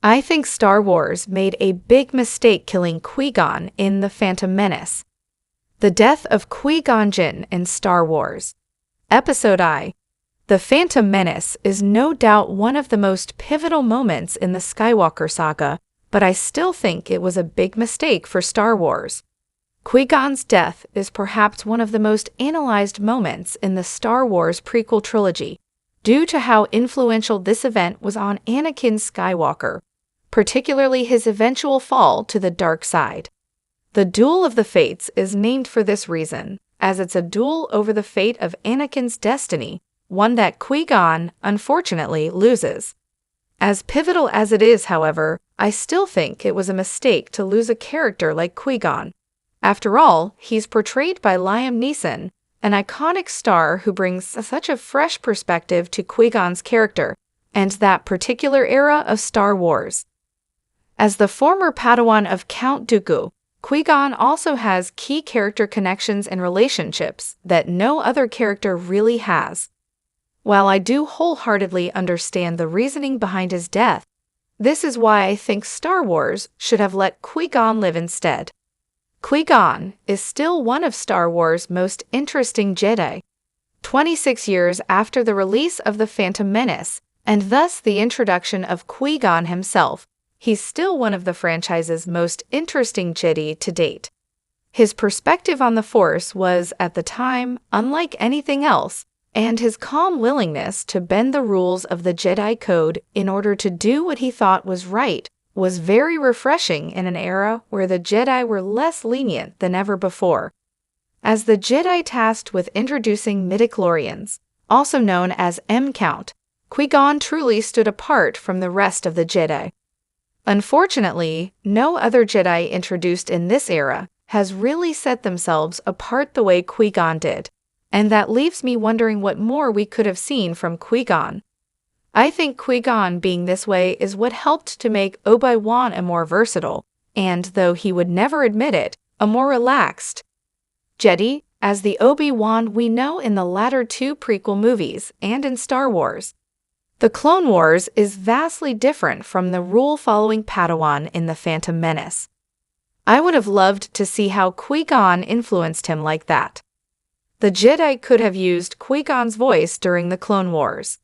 I think Star Wars made a big mistake killing Qui-Gon in The Phantom Menace. The death of Qui-Gon Jinn in Star Wars. Episode I. The Phantom Menace is no doubt one of the most pivotal moments in the Skywalker saga, but I still think it was a big mistake for Star Wars. Qui-Gon's death is perhaps one of the most analyzed moments in the Star Wars prequel trilogy, due to how influential this event was on Anakin Skywalker, particularly his eventual fall to the dark side. The Duel of the Fates is named for this reason, as it's a duel over the fate of Anakin's destiny, one that Qui-Gon, unfortunately, loses. As pivotal as it is, however, I still think it was a mistake to lose a character like Qui-Gon. After all, he's portrayed by Liam Neeson, an iconic star who brings such a fresh perspective to Qui-Gon's character and that particular era of Star Wars. As the former Padawan of Count Dooku, Qui-Gon also has key character connections and relationships that no other character really has. While I do wholeheartedly understand the reasoning behind his death, this is why I think Star Wars should have let Qui-Gon live instead. Qui-Gon is still one of Star Wars' most interesting Jedi. 26 years after the release of The Phantom Menace, and thus the introduction of Qui-Gon himself, he's still one of the franchise's most interesting Jedi to date. His perspective on the Force was, at the time, unlike anything else, and his calm willingness to bend the rules of the Jedi Code in order to do what he thought was right was very refreshing in an era where the Jedi were less lenient than ever before. As the Jedi tasked with introducing midichlorians, also known as M-Count, Qui-Gon truly stood apart from the rest of the Jedi. Unfortunately, no other Jedi introduced in this era has really set themselves apart the way Qui-Gon did, and that leaves me wondering what more we could have seen from Qui-Gon. I think Qui-Gon being this way is what helped to make Obi-Wan a more versatile, and though he would never admit it, a more relaxed Jedi, as the Obi-Wan we know in the latter two prequel movies and in Star Wars. The Clone Wars is vastly different from the rule-following Padawan in The Phantom Menace. I would have loved to see how Qui-Gon influenced him like that. The Jedi could have used Qui-Gon's voice during the Clone Wars.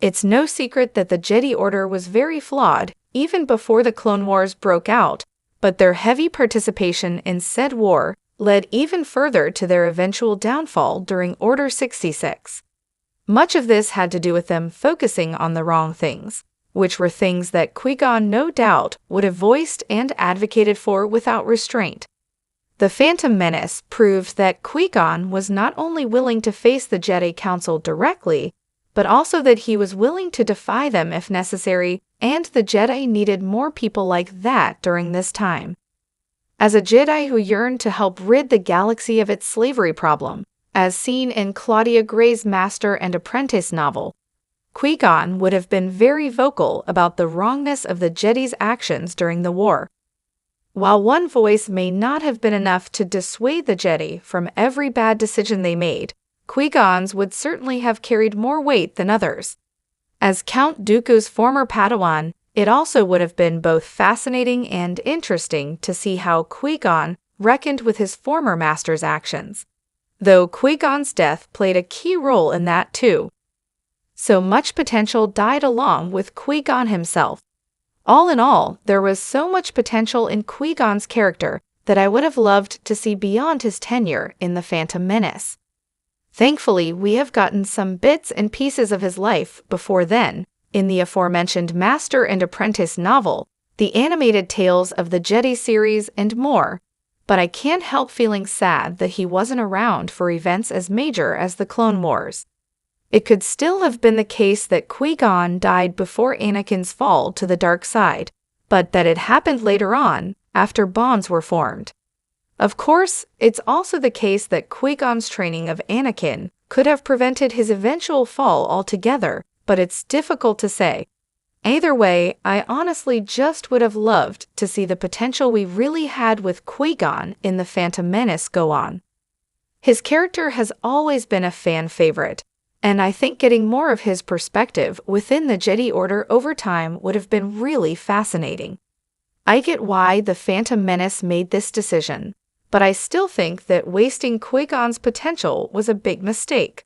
It's no secret that the Jedi Order was very flawed even before the Clone Wars broke out, but their heavy participation in said war led even further to their eventual downfall during Order 66. Much of this had to do with them focusing on the wrong things, which were things that Qui-Gon no doubt would have voiced and advocated for without restraint. The Phantom Menace proved that Qui-Gon was not only willing to face the Jedi Council directly, but also that he was willing to defy them if necessary, and the Jedi needed more people like that during this time. As a Jedi who yearned to help rid the galaxy of its slavery problem, as seen in Claudia Gray's Master and Apprentice novel, Qui-Gon would have been very vocal about the wrongness of the Jedi's actions during the war. While one voice may not have been enough to dissuade the Jedi from every bad decision they made, Qui-Gon's would certainly have carried more weight than others. As Count Dooku's former Padawan, it also would have been both fascinating and interesting to see how Qui-Gon reckoned with his former master's actions, though Qui-Gon's death played a key role in that too. So much potential died along with Qui-Gon himself. All in all, there was so much potential in Qui-Gon's character that I would have loved to see beyond his tenure in The Phantom Menace. Thankfully, we have gotten some bits and pieces of his life before then, in the aforementioned Master and Apprentice novel, the animated Tales of the Jedi series, and more, but I can't help feeling sad that he wasn't around for events as major as the Clone Wars. It could still have been the case that Qui-Gon died before Anakin's fall to the dark side, but that it happened later on, after bonds were formed. Of course, it's also the case that Qui-Gon's training of Anakin could have prevented his eventual fall altogether, but it's difficult to say. Either way, I honestly just would have loved to see the potential we really had with Qui-Gon in The Phantom Menace go on. His character has always been a fan favorite, And I think getting more of his perspective within the Jedi Order over time would have been really fascinating. I get why the Phantom Menace made this decision, but I still think that wasting Qui-Gon's potential was a big mistake.